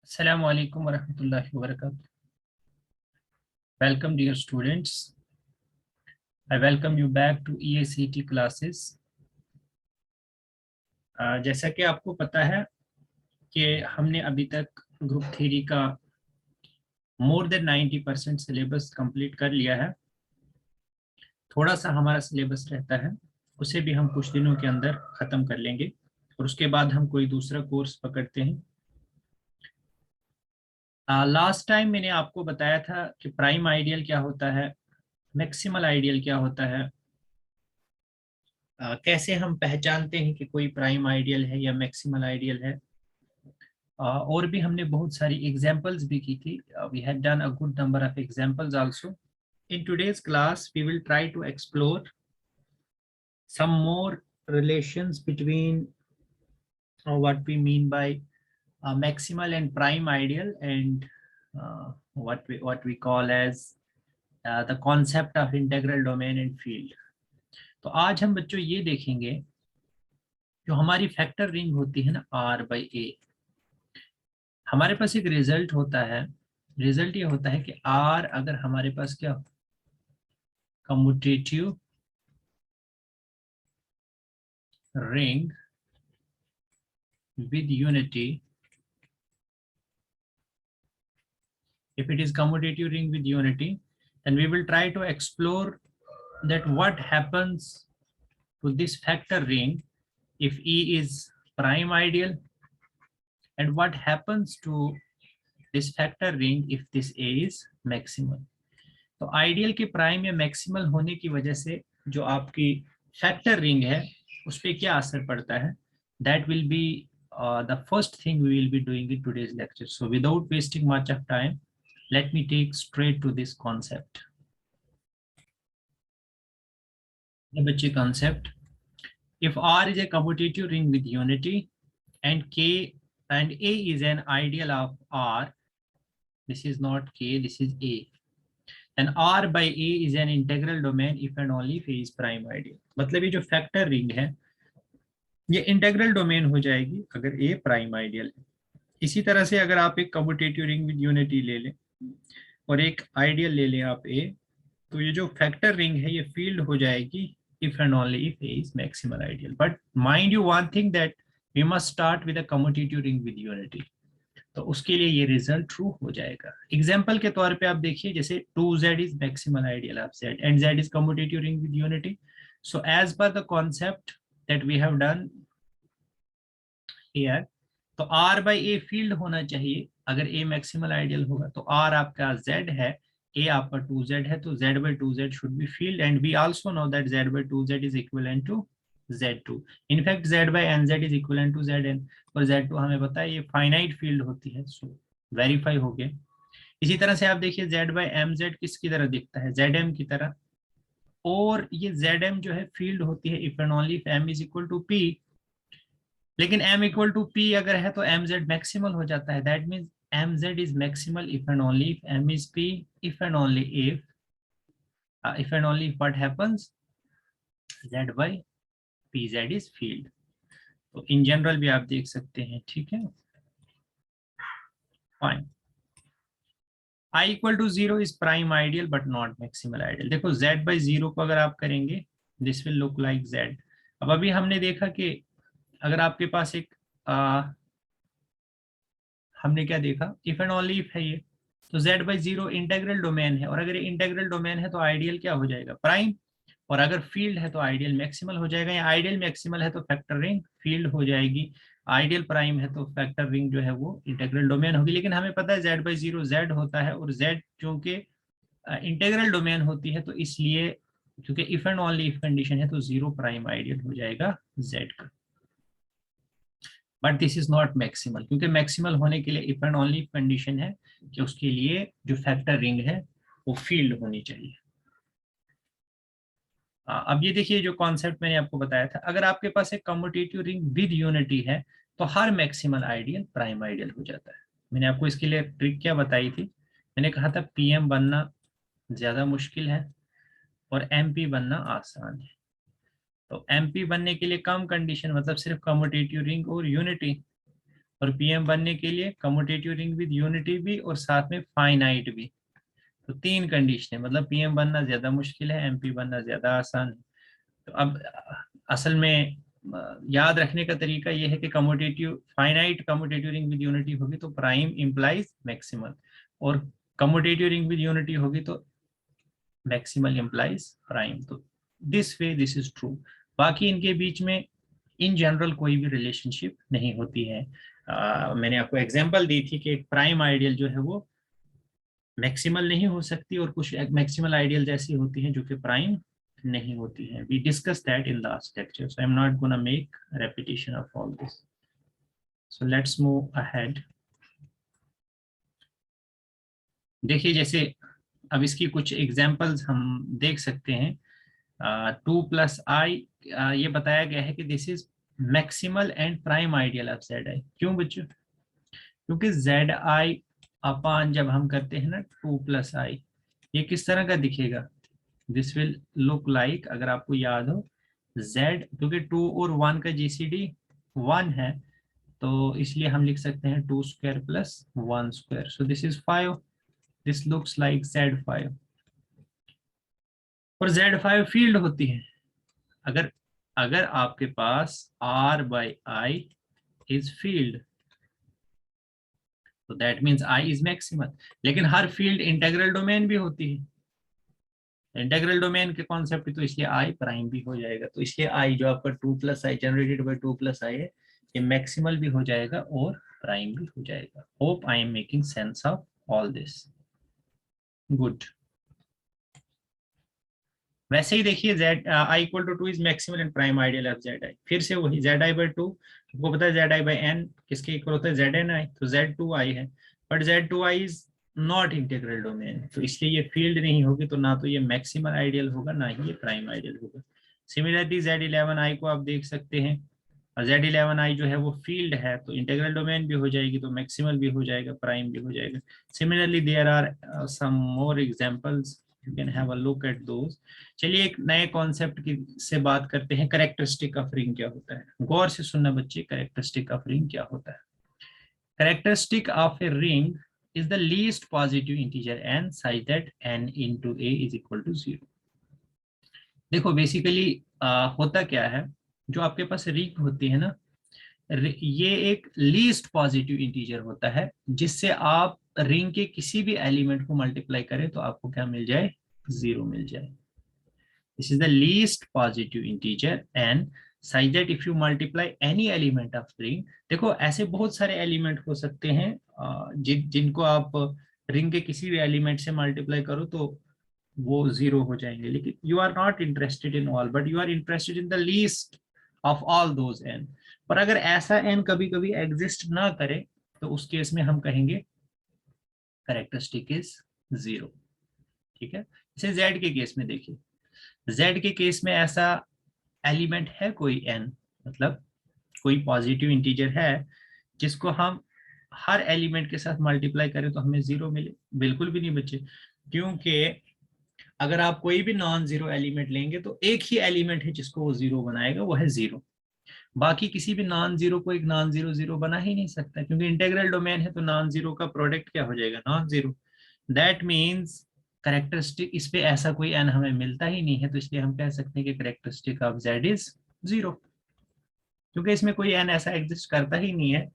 Assalamu alaikum warahmatullahi wabarakatuh. Welcome dear students. I welcome you back to EACT classes. जैसा कि आपको पता है कि हमने अभी तक ग्रुप थ्योरी का मोर देन 90% सिलेबस कंप्लीट कर लिया है। थोड़ा सा हमारा सिलेबस रहता है, उसे भी हम कुछ दिनों के अंदर ख़त्म कर लेंगे और उसके बाद हम कोई दूसरा कोर्स पकड़ते हैं। लास्ट टाइम मैंने आपको बताया था कि प्राइम आइडियल क्या होता है, मैक्सिमल आइडियल क्या होता है, कैसे हम पहचानते हैं कि कोई प्राइम आइडियल है या मैक्सिमल आइडियल है। और भी हमने बहुत सारी एग्जांपल्स भी की थी। We have done a good number of examples also. In today's class we will try to explore some more relations between what we mean by maximal and prime ideal, and what we call as the concept of integral domain and field. तो आज हम बच्चों ये देखेंगे, जो हमारी factor ring होती है ना R/A, हमारे पास एक रिजल्ट होता है। रिजल्ट ये होता है कि R अगर हमारे पास क्या commutative ring with unity, if it is commutative ring with unity, then we will try to explore that what happens to this factor ring if E is prime ideal, and what happens to this factor ring if this A is maximal. तो ideal के prime या maximal होने की वजह से जो आपकी factor ring है उस पर क्या असर पड़ता है, that will be the first thing we will be doing in today's lecture. So without wasting much of time, let me take straight to this concept. The बच्चे concept, if R is a commutative ring with unity and K and A is an ideal of R, this is not K, this is A, and R by A is an integral domain if and only if A is prime ideal. मतलब ये जो factor ring है ये integral domain हो जाएगी अगर A prime ideal है। इसी तरह से अगर आप एक कम्यूटेटिव रिंग विद यूनिटी ले लें और एक आइडियल ले लें आप A, तो ये जो फैक्टर रिंग है ये फील्ड हो जाएगी if and only if A is maximal ideal. But mind you one thing, that we must start with a commutative ring with unity. तो उसके लिए ये रिजल्ट ट्रू हो जाएगा। एग्जाम्पल के तौर पे आप देखिए, जैसे 2z is maximal ideal of z and z is commutative ring with unity. So as per the concept that we have done here, तो r बाई a फील्ड होना चाहिए अगर a मैक्सिमल आइडियल होगा। तो r आपका z है, a आपका 2z है, तो z by 2z should be field, and we also know that z by 2z is equivalent to z2. in fact z by nz is equivalent to zn, और z2 हमें पता है ये finite field होती है, सो verify हो गया। इसी तरह से आप देखिए z by mz किसकी तरह दिखता है, zm की तरह, और ये zm जो है फील्ड होती है if and only if m is equal to p। लेकिन m इक्वल टू p अगर है तो mz मैक्सिमल हो जाता है, that means mz is maximal if and only if m is p, if and only if what happens, z by pz is field। तो in general भी आप देख सकते हैं, ठीक है, fine. i equal to 0 is prime ideal but not maximal ideal. देखो z by 0 को अगर आप करेंगे this will look like z। अब अभी हमने देखा कि अगर आपके पास एक हमने क्या देखा, इफ एंड ओनली इफ है ये, तो z by 0 इंटेग्रल डोमेन है, और अगर ये इंटेग्रल डोमेन है तो आइडियल क्या हो जाएगा, प्राइम, और अगर फील्ड है तो आइडियल मैक्सिमल हो जाएगा, या आइडियल मैक्सिमल है तो फैक्टर रिंग फील्ड हो जाएगी, आइडियल प्राइम है तो फैक्टर रिंग जो है वो इंटेग्रल डोमेन होगी। लेकिन हमें पता है z by 0 z होता है, और z चूंकि इंटेग्रल डोमेन होती है तो इसलिए क्योंकि if and only if condition है तो 0 प्राइम आइडियल हो जाएगा z का। But this is not maximal, क्योंकि मैक्सिमल होने के लिए इफ एंड ओनली कंडीशन है कि उसके लिए जो फैक्टर रिंग है वो फील्ड होनी चाहिए। अब ये देखिए जो कॉन्सेप्ट मैंने आपको बताया था, अगर आपके पास एक कम्यूटेटिव रिंग विद यूनिटी है तो हर मैक्सिमल आइडियल प्राइम आइडियल हो जाता है। मैंने आपको इसके लिए ट्रिक क्या बताई थी, मैंने कहा था पीएम बनना ज्यादा मुश्किल है और एमपी बनना आसान है। तो एमपी बनने के लिए कम कंडीशन, मतलब सिर्फ कम्यूटेटिव रिंग और यूनिटी, और पीएम बनने के लिए कम्यूटेटिव रिंग विद यूनिटी भी और साथ में फाइनाइट भी। तो 3 कंडीशन है, मतलब पीएम बनना ज्यादा मुश्किल है, एमपी बनना ज्यादा आसान है। तो अब असल में याद रखने का तरीका यह है कि commutative finite commutative ring with unity होगी तो प्राइम इंप्लाइज मैक्सिमल, और कम्यूटेटिव रिंग विद यूनिटी होगी तो मैक्सिमल इंप्लाइज प्राइम। तो this way this is true. बाकी इनके बीच में इन जनरल कोई भी रिलेशनशिप नहीं होती है। मैंने आपको एग्जांपल दी थी कि एक प्राइम आइडियल जो है वो मैक्सिमल नहीं हो सकती, और कुछ मैक्सिमल आइडियल ऐसी होती हैं जो कि प्राइम नहीं होती हैं। We discuss that in last lecture, so I am not gonna make repetition of all this. So let's move ahead. देखिए जैसे अब इसकी कुछ एग्जांपल्स हम देख सकते हैं। 2+i, ये बताया गया है कि this is maximal and prime ideal of Zi। क्यों बच्चों? क्योंकि Zi अपान जब हम करते हैं ना 2+i, ये किस तरह का दिखेगा? दिस विल लुक लाइक, अगर आपको याद हो, z, क्योंकि 2 और 1 का जीसीडी 1 है, तो इसलिए हम लिख सकते हैं 2 square plus 1 square. So this is 5, this looks like Z5। और Z5 फील्ड होती है। अगर अगर आपके पास R/I इज फील्ड, तो that means I is maximal. लेकिन हर फील्ड इंटीग्रल डोमेन भी होती है, इंटीग्रल डोमेन के कॉन्सेप्ट, तो इसलिए I प्राइम भी हो जाएगा। तो इसलिए I जो आपका 2+i जनरेटेड बाई 2+i है, ये मैक्सिमल भी हो जाएगा और प्राइम भी हो जाएगा। Hope I am making sense of all this. Good. वैसे ही देखिए Z i equal to 2 is maximal and prime ideal of Zi। फिर से वही Zi/2, आपको पता है Zi/n किसके इक्वल होता है? Zni, तो Z2i है। But Z2i is not integral domain, तो इसलिए ये फील्ड नहीं होगी, तो ना तो ये मैक्सिमल आइडियल होगा ना ही ये प्राइम आइडियल होगा। सिमिलरली Z11i को आप देख सकते हैं, और Z11i जो है वो फील्ड है, तो इंटीग्रल डोमेन भी हो जाएगी, तो मैक्सिमल भी हो जाएगा, प्राइम भी हो जाएगा। Similarly there are some more examples, you can have a look at those. चलिए एक नए कॉन्सेप्ट की से बात करते हैं, कैरेक्टरिस्टिक ऑफ रिंग क्या होता है। गौर से सुनना बच्चे, कैरेक्टरिस्टिक ऑफ रिंग क्या होता है। Characteristic of a ring is the least positive integer n such that n into a is equal to 0। देखो बेसिकली होता क्या है, जो आपके पास रिंग होती है ना, ये एक लीस्ट पॉजिटिव इंटीजर होता है, जिससे आप रिंग के किसी भी एलिमेंट को मल्टीप्लाई करें तो आपको क्या मिल जाए? 0 मिल जाए। This is the least positive integer n such that if you multiply any element of ring, देखो ऐसे बहुत सारे एलिमेंट हो सकते हैं जिनको आप रिंग के किसी भी एलिमेंट से मल्टीप्लाई करो तो वो 0 हो जाएंगे। लेकिन you are not interested in all, but you are interested in the least of all those n। पर अगर ऐसा n कभी कभी एग्जिस्ट ना करे, तो उस केस में हम कहेंगे कैरेक्टरिस्टिक इज 0। ठीक है, जैसे z के केस में देखिए, z के केस में ऐसा एलिमेंट है कोई n, मतलब कोई पॉजिटिव इंटीजर है जिसको हम हर एलिमेंट के साथ मल्टीप्लाई करें तो हमें 0 मिले? बिल्कुल भी नहीं बच्चे, क्योंकि अगर आप कोई भी नॉन जीरो एलिमेंट लेंगे तो एक ही एलिमेंट है जिसको वो 0 बनाएगा, वो है 0। बाकी किसी भी नॉन जीरो को एक नॉन जीरो 0 बना ही नहीं सकता, क्योंकि इंटीग्रल डोमेन है, तो नॉन जीरो का प्रोडक्ट क्या हो जाएगा? Non zero. That means characteristic, इस पे ऐसा कोई n हमें मिलता ही नहीं है, तो इसलिए हम कह सकते हैं कि कैरेक्टरिस्टिक ऑफ z इज 0, क्योंकि इसमें कोई n ऐसा एग्जिस्ट करता ही नहीं है।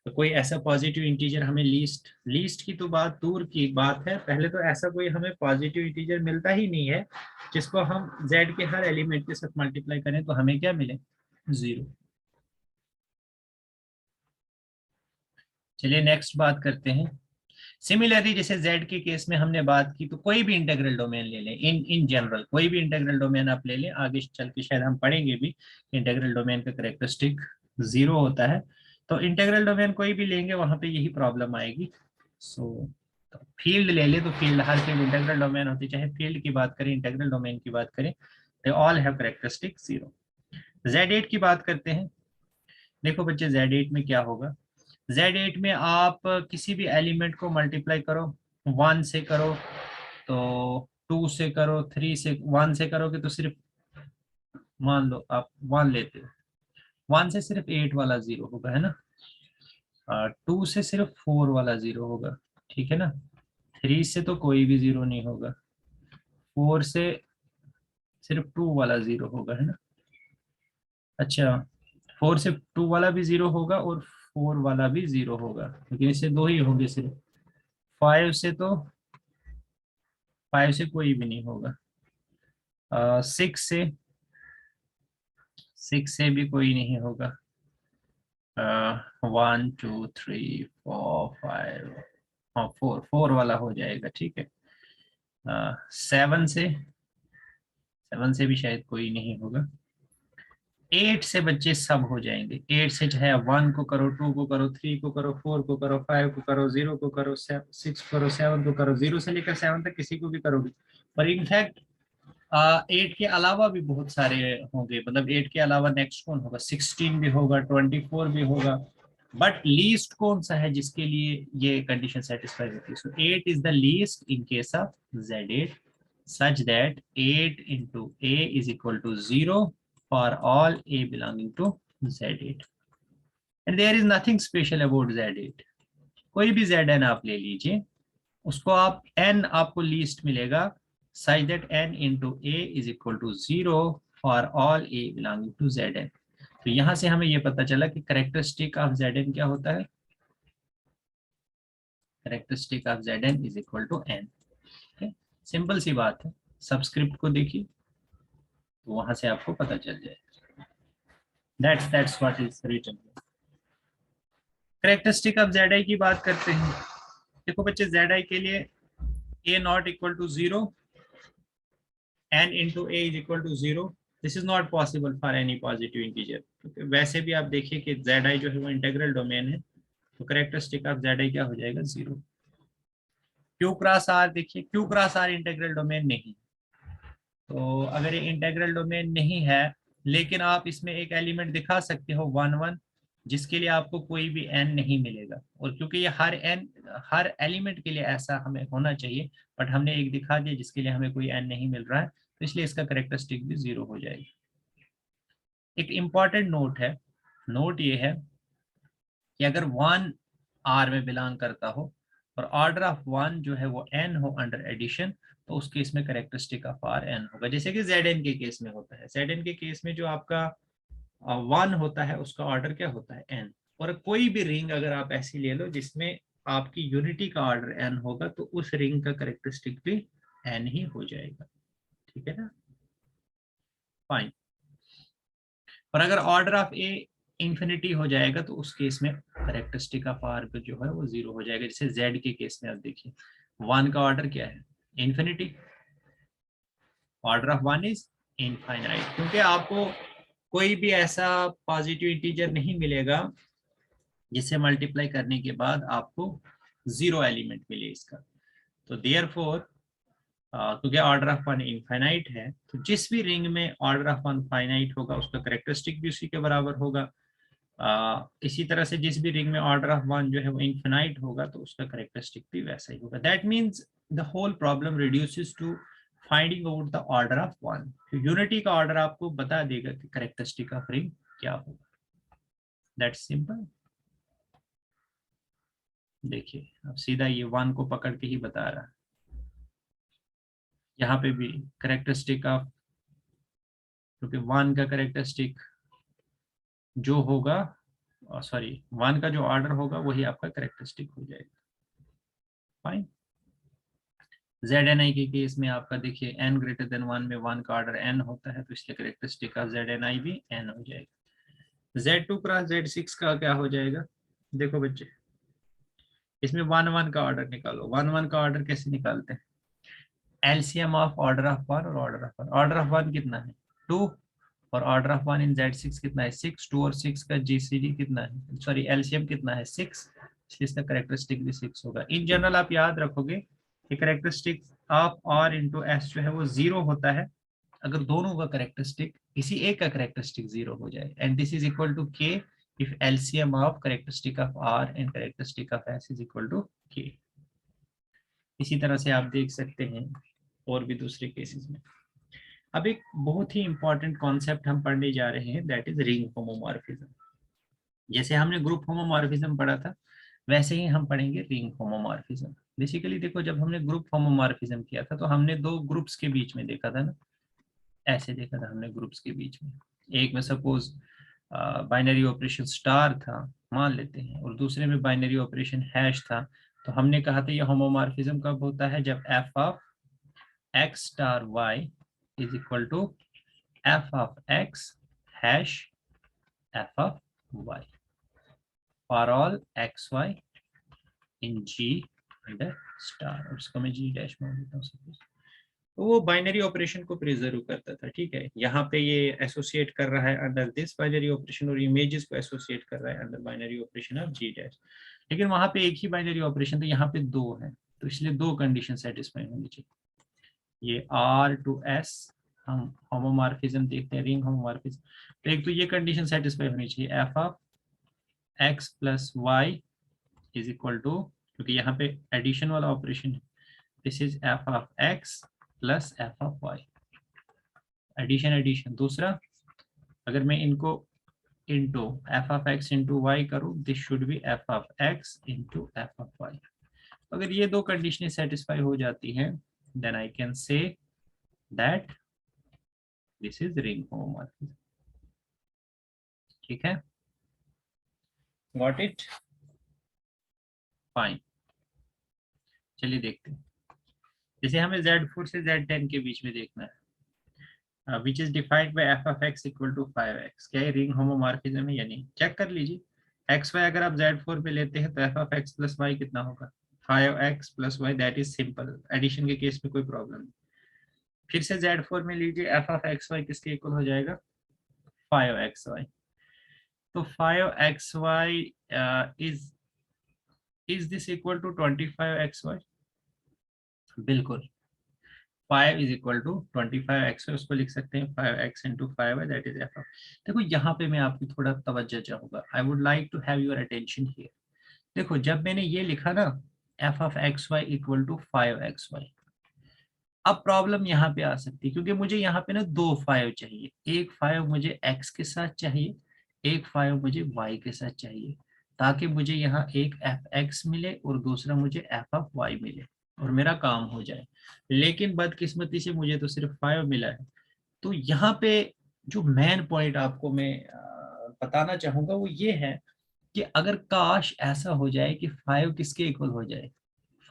तो कोई ऐसा पॉजिटिव इंटीजर हमें लीस्ट की तो बात दूर की बात है, पहले तो ऐसा कोई हमें पॉजिटिव इंटीजर मिलता ही नहीं है जिसको हम z के हर एलिमेंट के साथ मल्टीप्लाई करें तो हमें क्या मिले? 0। चलिए नेक्स्ट बात करते हैं। सिमिलरली जैसे z के केस में हमने बात की, तो कोई भी इंटीग्रल डोमेन ले लें, इन जनरल कोई भी इंटीग्रल डोमेन आप ले लें, आगे चल के शायद हम पढ़ेंगे भी इंटीग्रल डोमेन का कैरेक्टरिस्टिक 0 होता है। तो इंटीग्रल डोमेन कोई भी लेंगे वहां पे यही प्रॉब्लम आएगी। तो फील्ड ले ले, तो फील्ड हर फील्ड इंटीग्रल डोमेन होती है, चाहे फील्ड की बात करें इंटीग्रल डोमेन की बात करें, they all have characteristic 0। Z8 की बात करते हैं। देखो बच्चे Z8 में क्या होगा, Z8 में आप किसी भी एलिमेंट को मल्टीप्लाई करो, 1 से करो तो 2 से करो, 3 से 1 से करोगे तो सिर्फ मान लो आप 1 लेते हो, 1 से सिर्फ 8 वाला 0 होगा, है ना। 2 से सिर्फ 4 वाला 0 होगा, ठीक है ना। 3 से तो कोई भी 0 नहीं होगा, 4 से सिर्फ 2 वाला 0 होगा, है ना। अच्छा, 4 से 2 वाला भी 0 होगा और 4 वाला भी 0 होगा, लेकिन इससे 2 ही होंगे सिर्फ। 5 से तो 5 से कोई भी नहीं होगा। 6 से भी कोई नहीं होगा। 1 2 3 4 5, हाँ 4 वाला हो जाएगा, ठीक है। 7 से भी शायद कोई नहीं होगा। 8 से बच्चे सब हो जाएंगे। 8 से चाहे 1 को करो, 2 को करो, 3 को करो, 4 को करो, 5 को करो, 0 को करो, 6 करो, 7 को करो, 0 से लेकर 7 तक किसी को भी करोगे। पर इनफैक्ट 8 के अलावा भी बहुत सारे होंगे, मतलब 8 के अलावा नेक्स्ट कौन होगा, 16 भी होगा, 24 भी होगा। बट लीस्ट कौन सा है जिसके लिए ये कंडीशन सेटिस्फाई होती है? सो 8 is the least in case of Z8 such that 8 into A is equal to 0 for all A belonging to Z8 and there is nothing special about Z8। कोई भी Zn आप ले लीजिए, उसको आप n आपको लीस्ट मिलेगा such that n into A is equal to 0 for all A belonging to Zn। तो यहां से हमें यह पता चला कि करेक्टरिस्टिक ऑफ Zn क्या होता है, characteristic of Zn is equal to n। Simple सी बात है, सबस्क्रिप्ट को देखिए तो वहां से आपको पता चल जाएगा। that's what is written। Characteristic of Zi की बात करते हैं। देखो बच्चे, Zi के लिए a not equal to 0, n into a is equal to 0, this is not possible for any positive integer. क्योंकि वैसे भी आप देखिए कि Zi जो है वो इंटीग्रल डोमेन है, तो करेक्टरिस्टिक ऑफ Zi क्या हो जाएगा, 0। Q क्रॉस R देखिए, Q cross R integral domain नहीं, तो अगर ये इंटीग्रल डोमेन नहीं है लेकिन आप इसमें एक एलिमेंट दिखा सकते हो 1 1, जिसके लिए आपको कोई भी n नहीं मिलेगा, और क्योंकि ये हर एलिमेंट के लिए ऐसा हमें होना चाहिए, बट हमने एक दिखा दिया जिसके लिए हमें कोई n नहीं मिल रहा है, तो इसलिए इसका करेक्टरिस्टिक भी 0 हो जाएगा। एक इंपॉर्टेंट नोट है, नोट ये है कि अगर 1 R में बिलोंग करता हो और ऑर्डर ऑफ 1 जो है वो n हो अंडर एडिशन, तो उस केस में करेक्टरिस्टिक ऑफ R n होगा, जैसे कि Zn के केस में होता है। Zn के केस में जो आपका 1 होता है उसका ऑर्डर क्या होता है, n। और कोई भी रिंग अगर आप ऐसी ले लो जिसमें आपकी यूनिटी का ऑर्डर n होगा, तो उस रिंग का करेक्टरिस्टिक भी n ही हो जाएगा, ठीक है ना, फाइन। और अगर ऑर्डर ऑफ ए इंफिनिटी हो जाएगा तो उस केस में करेक्टरिस्टिक ऑफ आर जो है वो 0 हो जाएगा। जैसे जेड के केस में आप देखिए 1 का ऑर्डर क्या है, infinity, order of 1 is infinite, क्योंकि आपको कोई भी ऐसा पॉजिटिव इंटीजर नहीं मिलेगा जिसे मल्टीप्लाई करने के बाद आपको 0 एलिमेंट मिले इसका। तो देयरफॉर क्योंकि ऑर्डर ऑफ 1 इनफाइनाइट है, तो जिस भी रिंग में ऑर्डर ऑफ 1 फाइनाइट होगा उसका करेक्टरिस्टिक भी उसी के बराबर होगा। इसी तरह से जिस भी रिंग में ऑर्डर ऑफ 1 जो है वो इनफिनाइट होगा, तो उसका करेक्टरिस्टिक भी वैसा ही होगा। That means the whole problem reduces to finding out the order of 1। तो यूनिटी का ऑर्डर आपको बता देगा कि करेक्टरिस्टिक ऑफ रिंग क्या होगा। That's simple. देखिए अब सीधा ये 1 को पकड़ के ही बता रहा है। यहाँ पे भी करेक्टरिस्टिक ऑफ, क्योंकि 1 का करेक्टरिस्टिक जो होगा, सॉरी 1 का जो ऑर्डर होगा वही आपका करेक्टरिस्टिक हो जाएगा, फाइन। Zni के केस में आपका देखिए n ग्रेटर देन 1 में 1 का ऑर्डर n होता है, तो इसलिए करेक्टरिस्टिक ऑफ Zni भी n हो जाएगा। Z2 क्रॉस Z6 का क्या हो जाएगा, देखो बच्चे इसमें 1 1 का ऑर्डर निकालो। 1 1 का ऑर्डर कैसे निकालते हैं, एलसीएम ऑफ ऑर्डर ऑफ 1 और ऑर्डर ऑफ 1। ऑर्डर ऑफ 1 कितना है, 2, और ऑर्डर ऑफ 1 इन Z6 कितना है, 6। 2 और 6 का जीसीडी कितना है, सॉरी एलसीएम कितना है, 6, इसलिए इसका करेक्टरिस्टिक भी 6 होगा। इन जनरल आप याद रखोगे कि characteristic of R into S जो है वो 0 होता है अगर दोनों का करेक्टरिस्टिक, किसी एक का करेक्टरिस्टिक 0 हो जाए, and this is equal to K if LCM of characteristic of R and characteristic of S is equal to K। इसी तरह से आप देख सकते हैं और भी दूसरे केसेस में। अब एक बहुत ही इंपॉर्टेंट कॉन्सेप्ट हम पढ़ने जा रहे हैं, दैट इज रिंग होमोमॉर्फिज्म। जैसे हमने ग्रुप होमोमॉर्फिज्म पढ़ा था वैसे ही हम पढ़ेंगे रिंग होमोमॉर्फिज्म। बेसिकली देखो, जब हमने ग्रुप होमोमॉर्फिज्म किया था तो हमने दो ग्रुप्स के बीच में देखा था ना, ऐसे देखा था हमने ग्रुप्स के बीच में। एक में सपोज बाइनरी ऑपरेशन स्टार था मान लेते हैं, और दूसरे में बाइनरी ऑपरेशन हैश था। तो हमने कहा था ये होमोमॉर्फिज्म कब होता है, जब f of x star y is equal to F of x hash f of y for all x y in G under star, और इसको मैं जी डैश मान देता हूँ सपोज। तो वो बाइनरी ऑपरेशन को प्रिजर्व करता था, ठीक है। यहाँ पे ये एसोसिएट कर रहा है अंडर दिस बाइनरी ऑपरेशन, और इमेजेस को एसोसिएट कर रहा है under binary operation of G dash. लेकिन वहां पे एक ही बाइनरी ऑपरेशन, तो यहाँ पे दो है, तो इसलिए दो कंडीशन सेटिस्फाई होनी चाहिए। ये आर टू एस हम होमोमॉर्फिज्म देखते हैं, रिंग होमोमॉर्फिज्म। तो एक तो ये कंडीशन सेटिस्फाई होनी चाहिए, F of x plus Y is equal to, क्योंकि यहाँ पे एडिशन वाला ऑपरेशन है, this is F of x plus F of Y, addition addition. दूसरा, अगर मैं इनको into F of X into Y करूँ, this should be F of X into F of Y. अगर ये दो कंडीशनें सेटिस्फाई हो जाती हैं, then I can say that this is ring homomorphism. ठीक है, गॉट इट, फाइन। चलिए देखते हैं, जैसे हमें Z4 से Z10 के बीच में देखना है, which is defined by f of x equal to 5x। क्या ये रिंग होमोमॉर्फिज्म है या नहीं, चेक कर लीजिए। एक्स वाई अगर आप Z4 पे लेते हैं तो f of x plus y कितना होगा, 5x plus y, that is simple, addition के केस में कोई प्रॉब्लम नहीं। फिर से Z4 में लीजिए, एफ ऑफ एक्स वाई किसके इक्वल हो जाएगा, 5xy। तो 5xy is this equal to 25xy, बिल्कुल। 5 इज इक्वल टू 25xy, उसको लिख सकते हैं 5x into 5y, that is F of. देखो यहाँ पे मैं आपकी थोड़ा तवज्जो चाहूंगा, I would like to have your attention here. देखो जब मैंने ये लिखा ना, f of x y equal to 5xy, अब प्रॉब्लम यहाँ पे आ सकती है, क्योंकि मुझे यहाँ पे ना दो 5 चाहिए, एक 5 मुझे x के साथ चाहिए, एक 5 मुझे y के साथ चाहिए, ताकि मुझे यहाँ एक एफ एक्स मिले और दूसरा मुझे एफ ऑफ वाई मिले और मेरा काम हो जाए। लेकिन बदकिस्मती से मुझे तो सिर्फ 5 मिला है। तो यहाँ पे जो मेन पॉइंट आपको मैं बताना चाहूंगा वो ये है कि अगर काश ऐसा हो जाए कि 5 किसके इक्वल हो जाए,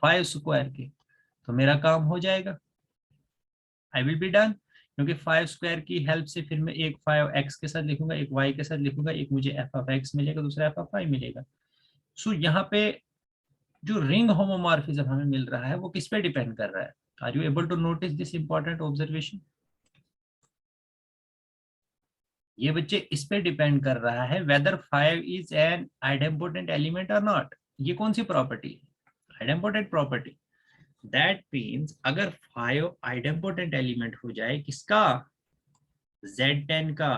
5 स्क्वायर के, तो मेरा काम हो जाएगा, आई विल बी डन। क्योंकि 5 स्क्वायर की हेल्प से फिर मैं एक 5 एक्स के साथ लिखूंगा, एक वाई के साथ लिखूंगा, एक मुझे एफ ऑफ एक्स मिलेगा, दूसरा एफ ऑफ वाई मिलेगा। सो यहाँ पे जो रिंग होमोमॉर्फिज्म हमें मिल रहा है वो किस पे डिपेंड कर रहा है, are you able to notice this important observation. ये बच्चे इस पे डिपेंड कर रहा है whether 5 is an idempotent element और नॉट। ये कौन सी प्रॉपर्टी है, आइडेम्पोटेंट प्रॉपर्टी। दैट मीन्स अगर 5 आइडेम्पोटेंट एलिमेंट हो जाए किसका, Z10 का,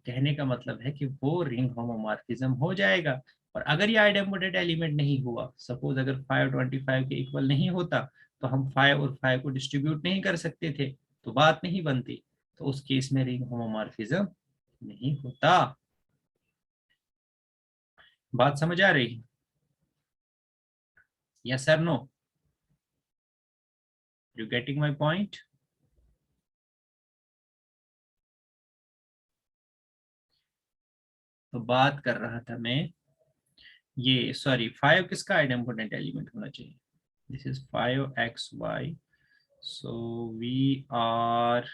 कहने का मतलब है कि वो रिंग होमोमॉर्फिज्म हो जाएगा। और अगर ये आइडेम्पोटेंट एलिमेंट नहीं हुआ, सपोज अगर 5 25 के इक्वल नहीं होता, तो हम 5 और 5 को डिस्ट्रीब्यूट नहीं कर सकते थे, तो बात नहीं बनती, तो उस केस में रिंग होमोमॉर्फिज्म नहीं होता। बात समझ आ रही है, yes sir no, you getting my point. तो बात कर रहा था मैं, ये सॉरी 5 किसका आइडेम्पोटेंट एलिमेंट होना चाहिए, this is 5xy। So we are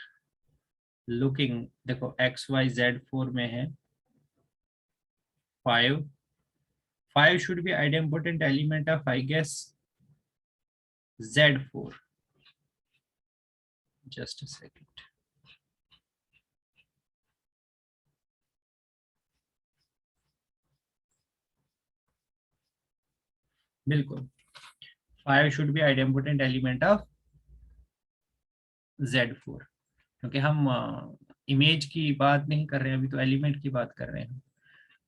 looking, देखो एक्स वाई Z4 में है 5, 5 should be idempotent element of I guess Z4, just a second. बिल्कुल 5 should be idempotent element of Z4, क्योंकि हम इमेज की बात नहीं कर रहे हैं अभी, तो एलिमेंट की बात कर रहे हैं।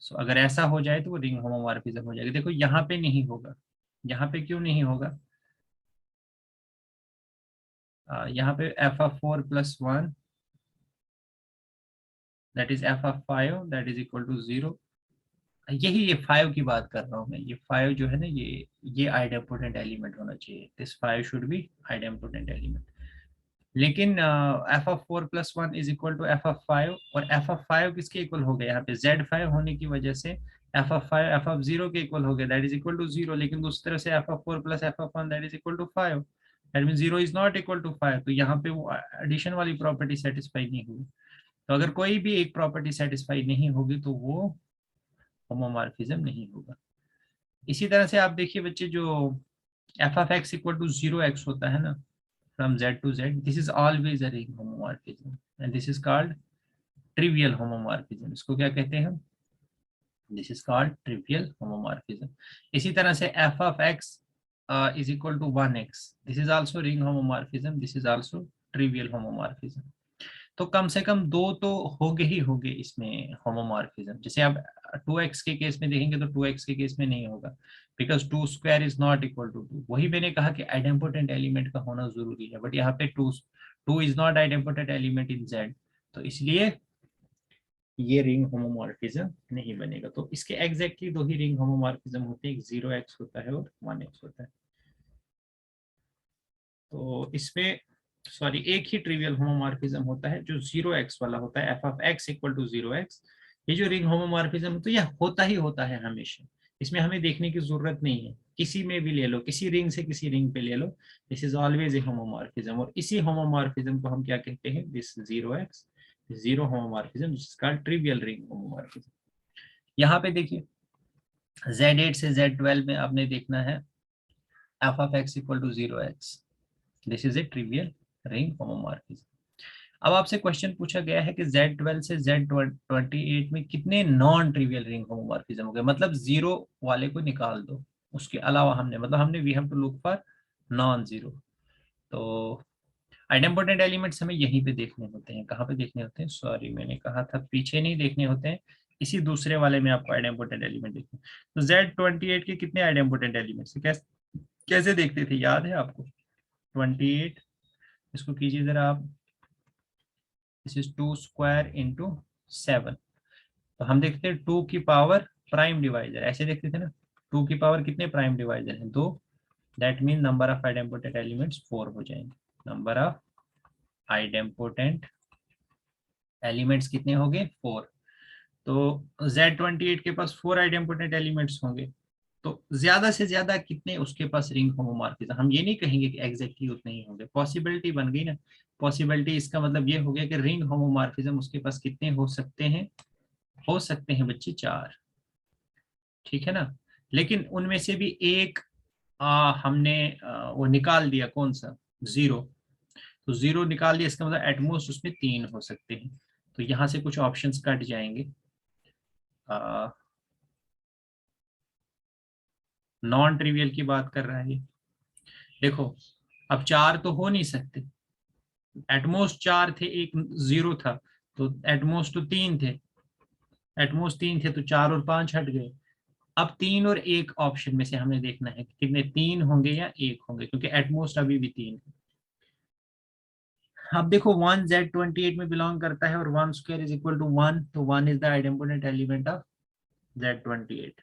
सो अगर ऐसा हो जाए तो वो रिंग होमोमॉर्फिज्म हो जाएगी। देखो यहाँ पे नहीं होगा, यहाँ पे क्यों नहीं होगा, यहाँ पे f of 4 plus 1 that is F of 5 that is equal to 0, यही ये 5 की बात कर रहा हूँ मैं, ये 5 जो है ना, ये आइडेम्पोटेंट एलिमेंट होना चाहिए, this 5 should be idempotent element. लेकिन F of 4+1 is equal to F of 5, और एफ ऑफ 5 किसके इक्वल हो गया यहाँ पे, Z5 होने की वजह से एफ ऑफ 5 एफ ऑफ 0 के इक्वल हो गया, दैट इज इक्वल टू 0। लेकिन दूसरी तरफ से f of 4 plus F of 1 that is equal to 5, that mean 0 is not equal to 5। तो यहाँ पे वो एडिशन वाली प्रॉपर्टी सेटिस्फाई नहीं हुई। तो अगर कोई भी एक प्रॉपर्टी सेटिस्फाई नहीं होगी तो वो होमोमॉर्फिज्म नहीं होगा। इसी तरह से आप देखिए बच्चे, जो f of x equal to 0x होता है ना, from Z to Z, this is always a ring homomorphism and this is called trivial homomorphism। इसको क्या कहते हैं हम, this is called trivial homomorphism। इसी तरह से f of x is equal to 1x, this is also ring homomorphism, this is also trivial homomorphism। तो कम से कम दो तो होगे इसमें होमोमॉर्फिज्म। जैसे आप 2x के केस में देखेंगे तो 2x के केस में नहीं होगा, because 2 square is not equal to 2। वही मैंने कहा कि आइडेम्पोटेंट एलिमेंट का होना जरूरी है, बट यहाँ पे 2 is not idempotent element in Z, तो इसलिए ये रिंग होमोमॉर्फिज्म नहीं बनेगा। तो इसके एग्जैक्टली दो ही रिंग होमोमॉर्फिज्म होते हैं, एक 0x होता है और 1x होता है। तो इसमें सॉरी एक ही ट्रिवियल होमोमॉर्फिज्म होता है जो 0x वाला होता है, f of x equal to 0x। ये जो रिंग होमोमॉर्फिज्म तो यह होता ही होता है हमेशा, इसमें हमें देखने की जरूरत नहीं है, किसी में भी ले लो, किसी रिंग से किसी रिंग पे ले लो, this is always a homomorphism. और इसी होमोमॉर्फिज्म को हम क्या कहते हैं, this 0x zero homomorphism, this is called trivial ring homomorphism. यहाँ पे देखिए Z8 से Z12 में आपने देखना है f of x equal to 0x, this is a trivial ring homomorphism. अब आपसे क्वेश्चन पूछा गया है कि Z12 से Z28 में कितने नॉन ट्रिवियल रिंग होमोमॉर्फिज्म हो गए, मतलब जीरो वाले को निकाल दो, उसके अलावा हमने we have to look for non zero. तो आइडेम्पोटेंट एलिमेंट्स हमें यहीं पे देखने होते हैं, कहाँ पे देखने होते हैं, सॉरी मैंने कहा था पीछे नहीं देखने होते हैं, इसी दूसरे वाले में आपको आइडेम्पोटेंट एलिमेंट देखने। तो Z28 के कितने आइडेम्पोटेंट एलिमेंट्स, कैसे देखते थे, याद है आपको, 28, इसको कीजिए जरा आप, दिस इज 2 स्क्वायर इंटू 7। तो हम देखते हैं 2 की पावर प्राइम डिवाइजर, ऐसे देखते थे ना, 2 की पावर कितने प्राइम डिवाइजर हैं, 2, that mean number of idempotent elements 4 हो जाएंगे। नंबर ऑफ आइडेम्पोटेंट एलिमेंट्स कितने हो गए, 4। तो Z28 के पास 4 आइडेम्पोटेंट एलिमेंट्स होंगे, तो ज्यादा से ज्यादा कितने उसके पास रिंग होमोमॉर्फिज्म, हम ये नहीं कहेंगे कि एग्जैक्टली उतने ही होंगे, पॉसिबिलिटी बन गई ना। पॉसिबिलिटी इसका मतलब ये हो गया कि रिंग होमोमॉर्फिज्म उसके पास कितने हो सकते हैं, हो सकते हैं बच्चे 4, ठीक है ना। लेकिन उनमें से भी एक हमने वो निकाल दिया, कौन सा, 0। तो 0 निकाल दिया, इसका मतलब एटमोस्ट उसमें 3 हो सकते हैं। तो यहाँ से कुछ ऑप्शंस कट जाएंगे, नॉन ट्रिवियल की बात कर रहा है ये। देखो अब 4 तो हो नहीं सकते, एटमोस्ट 4 थे, एक 0 था, तो एटमोस्ट तो 3 थे, एटमोस्ट 3 थे, तो 4 और 5 हट गए। अब 3 और 1 ऑप्शन में से हमें देखना है कि कितने 3 होंगे या 1 होंगे, क्योंकि एटमोस्ट अभी भी 3 है। अब देखो 1 Z28 में बिलोंग करता है और 1 स्क्वायर इज इक्वल टू 1, तो 1 is the idempotent element of Z28।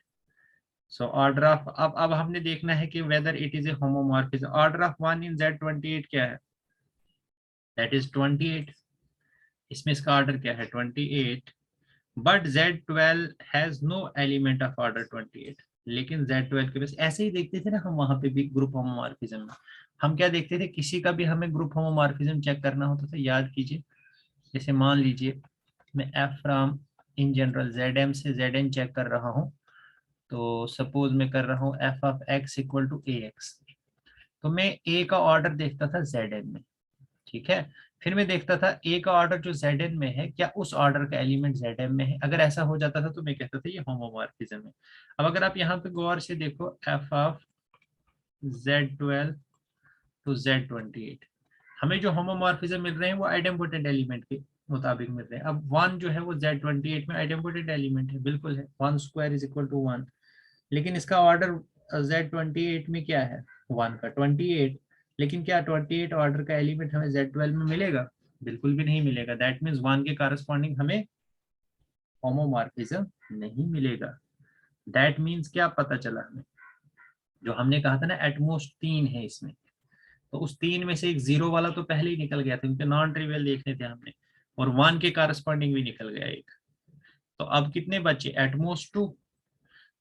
So order of, अब हमने देखना है कि whether it is a homomorphism. Order of 1 in Z28 क्या है, दैट इज 28, इसमें इसका ऑर्डर क्या है 28, but Z12 has no element of order 28। लेकिन Z12 के पास, ऐसे ही देखते थे ना हम वहां पे भी ग्रुप होमोमॉर्फिज्म में, हम क्या देखते थे, किसी का भी हमें ग्रुप होमोमॉर्फिज्म चेक करना होता था, याद कीजिए, जैसे मान लीजिए मैं f from in general Zm से Zn चेक कर रहा हूँ, तो सपोज मैं कर रहा हूँ f of x equal to a x, तो मैं ए का ऑर्डर देखता था Zn में, ठीक है। फिर मैं देखता था ए का ऑर्डर जो Zn में है, क्या उस ऑर्डर का एलिमेंट Zm में है, अगर ऐसा हो जाता था तो मैं कहता था ये होमोमॉर्फिज्म है। अब अगर आप यहाँ पे गौर से देखो, F of Z12 to Z28, हमें जो होमोमॉर्फिज्म मिल रहे हैं वो आइडेम्पोटेंट एलिमेंट के मुताबिक मिल रहे हैं। अब 1 जो है वो Z28 में आइडेम्पोटेंट एलिमेंट है, बिल्कुल है, 1 स्क्वायर इज इक्वल टू 1, लेकिन इसका ऑर्डर Z28 में क्या है, 1 का 28, लेकिन क्या 28 ऑर्डर का एलिमेंट हमें Z12 में मिलेगा, बिल्कुल भी नहीं मिलेगा। दैट मीन्स 1 के कारस्पॉन्डिंग हमें होमोमॉर्फिज्म नहीं मिलेगा। दैट मीन्स क्या पता चला हमें, जो हमने कहा था ना एटमोस्ट 3 है इसमें, तो उस 3 में से एक 0 वाला तो पहले ही निकल गया था क्योंकि नॉन ट्रिवियल देखने थे हमने, और 1 के कारस्पॉन्डिंग भी निकल गया एक। तो अब कितने बचे, एटमोस्ट 2,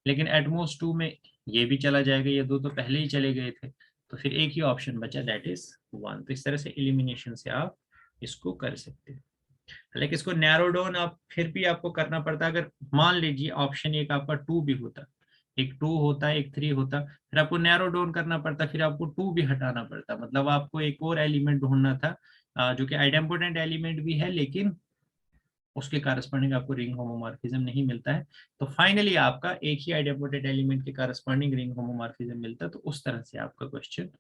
लेकिन एटमोस्ट 2 में ये भी चला जाएगा, ये दो तो पहले ही चले गए थे, तो फिर एक ही ऑप्शन बचा दैट इज 1। तो इस तरह से एलिमिनेशन से आप इसको कर सकते हैं। लेकिन इसको नैरो डाउन आप फिर भी आपको करना पड़ता है। अगर मान लीजिए ऑप्शन एक आपका 2 भी होता, एक 2 होता, एक 3 होता, फिर आपको नैरो डाउन करना पड़ता, फिर आपको 2 भी हटाना पड़ता, मतलब आपको एक और एलिमेंट ढूंढना था जो कि आइडेम्पोटेंट एलिमेंट भी है लेकिन उसके कारस्पॉन्डिंग आपको रिंग होमोमॉर्फिज्म नहीं मिलता है। तो फाइनली आपका एक ही आइडेम्पोटेंट एलिमेंट के कारस्पॉन्डिंग रिंग होमोमॉर्फिज्म मिलता है, तो उस तरह से आपका क्वेश्चन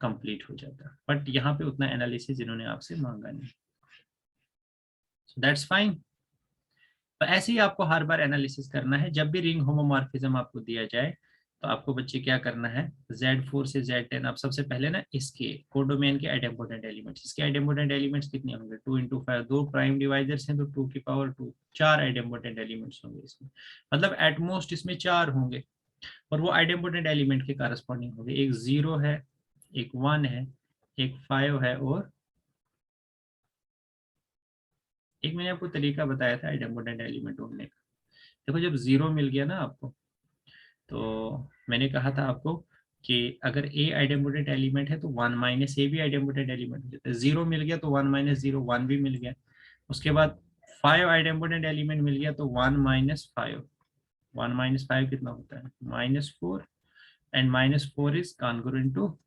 कंप्लीट हो जाता है। बट यहाँ पे उतना एनालिसिस इन्होंने आपसे मांगा नहीं, सो दैट्स फाइन। तो ऐसे ही आपको हर बार एनालिसिस करना है, जब भी रिंग होमोमॉर्फिज्म आपको दिया जाए तो आपको बच्चे क्या करना है, Z4 से Z10 आप सबसे पहले ना इसके कोडोमेन के आइडेम्पोटेंट एलिमेंट्स, इसके आइडेम्पोटेंट एलिमेंट्स कितने होंगे, 2 इंटू 5, 2 प्राइम डिवाइजर्स हैं तो 2 की पावर 2, 4 आइडेम्पोटेंट एलिमेंट्स होंगे इसमें, मतलब एटमोस्ट इसमें 4 होंगे, और वो आइडेम्पोटेंट एलिमेंट के कारस्पॉन्डिंग होंगे, एक 0 है, एक 1 है, एक 5 है, और एक मैंने आपको तरीका बताया था आइडेम्पोटेंट एलिमेंट ढूंढने का। देखो जब 0 मिल गया ना आपको, तो मैंने कहा था आपको कि अगर ए आइडेम्पोटेंट एलिमेंट है तो 1 माइनस ए भी आइडेम्पोटेंट एलिमेंट हो जाता है, 0 मिल गया तो 1 माइनस 0 1 भी मिल गया, उसके बाद 5 आइडेम्पोटेंट एलिमेंट मिल गया तो 1 माइनस 5, 1 माइनस 5 कितना होता है -4, and -4 is congruent to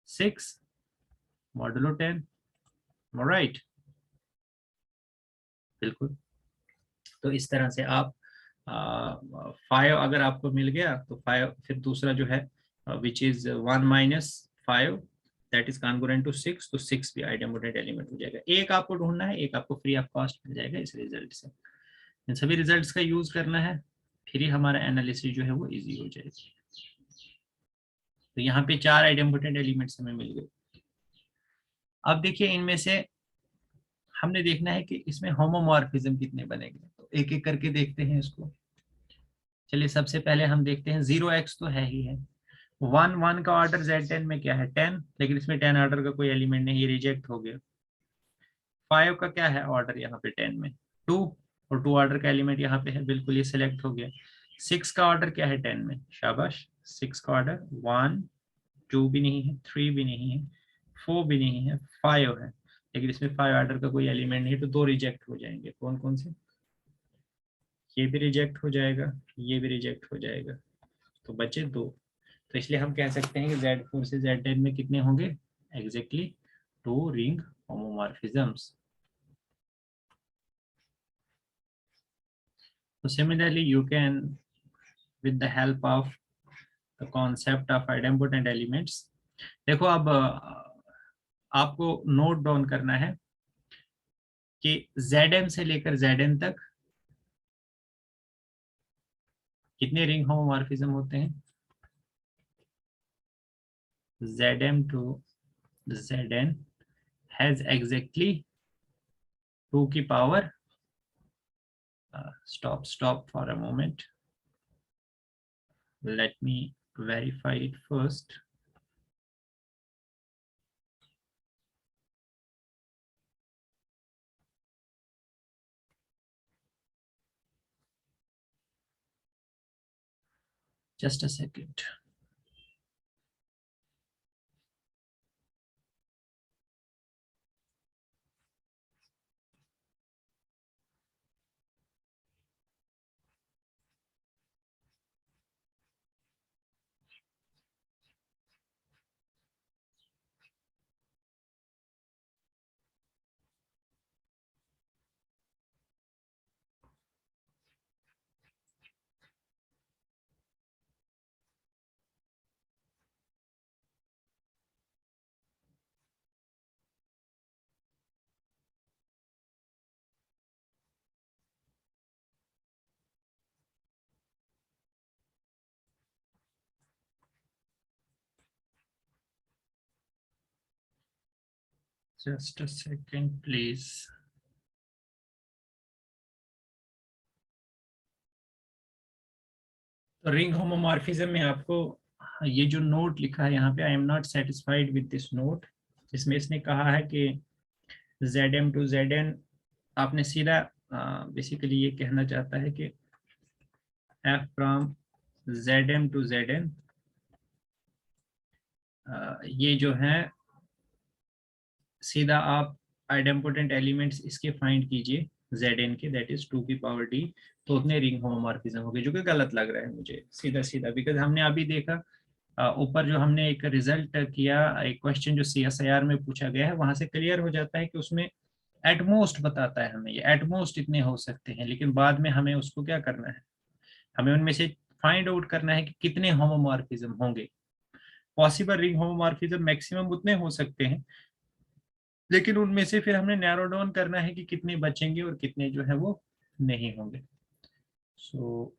6 modulo 10, right, बिल्कुल। तो इस तरह से आप 5 अगर आपको मिल गया तो 5, फिर दूसरा जो है which is 1 minus 5 that is congruent to 6, तो 6 भी आइडेम्पोटेंट एलिमेंट हो जाएगा। एक आपको ढूंढना है, एक आपको फ्री ऑफ कॉस्ट मिल जाएगा इस रिजल्ट से। इन सभी रिजल्ट्स का यूज करना है, फिर ही हमारा एनालिसिस जो है वो इजी हो जाएगी। तो यहाँ पे 4 आइडेम्पोटेंट एलिमेंट्स हमें मिल गए। अब देखिए इनमें से हमने देखना है कि इसमें होमोमॉर्फिज्म कितने बनेंगे, तो एक एक करके देखते हैं इसको। चलिए सबसे पहले हम देखते हैं 0x तो है ही है, 1 का ऑर्डर Z10 में क्या है 10, लेकिन इसमें 10 ऑर्डर का कोई एलिमेंट नहीं, रिजेक्ट हो गया। 5 का क्या है ऑर्डर यहाँ पे 10 में 2, और 2 ऑर्डर का एलिमेंट यहाँ पे है, बिल्कुल ये सिलेक्ट हो गया। 6 का ऑर्डर क्या है 10 में, शाबाश, 6 का ऑर्डर 1 2 भी नहीं है, 3 भी नहीं है, 4 भी नहीं है, 5 है, लेकिन इसमें 5 ऑर्डर का कोई एलिमेंट नहीं, तो 2 रिजेक्ट हो जाएंगे। कौन कौन से, ये भी रिजेक्ट हो जाएगा, ये भी रिजेक्ट हो जाएगा, तो बचे 2। तो इसलिए हम कह सकते हैं कि Z4 से Z10 में कितने होंगे, exactly 2 ring homomorphisms. So similarly you can, with the help of the concept of idempotent elements, देखो अब आपको नोट डाउन करना है कि Zm से लेकर Zn तक कितने रिंग होमोमॉर्फिज्म होते हैं, Zm to Zn has exactly 2 की power, stop for a moment, let me verify it first. Just a second. Just a second, please. तो रिंग होमोमॉर्फिज्म में आपको ये जो नोट लिखा है यहाँ पे, आई am not satisfied with this note, जिसमें इसने कहा है कि Zm टू Zn, आपने सीधा बेसिकली ये कहना चाहता है कि f from Zm to Zn, ये जो है सीधा आप आइडेम्पोटेंट एलिमेंट्स इसके फाइंड कीजिए Zn के, दैट इज 2 की पावर d, तो उतने रिंग होमोमॉर्फिज्म हो गए, जो कि गलत लग रहा है मुझे सीधा सीधा, बिकॉज हमने अभी देखा ऊपर जो हमने एक रिजल्ट किया, एक क्वेश्चन जो CSIR में पूछा गया है, वहां से क्लियर हो जाता है कि उसमें एटमोस्ट बताता है हमें, ये एटमोस्ट इतने हो सकते हैं, लेकिन बाद में हमें उसको क्या करना है, हमें उनमें से फाइंड आउट करना है कि कितने होमोमॉर्फिज्म होंगे। पॉसिबल रिंग होमोमॉर्फिज्म मैक्सिमम उतने हो सकते हैं, लेकिन उनमें से फिर हमने नैरो डाउन करना है कि कितने बचेंगे और कितने जो है वो नहीं होंगे। सो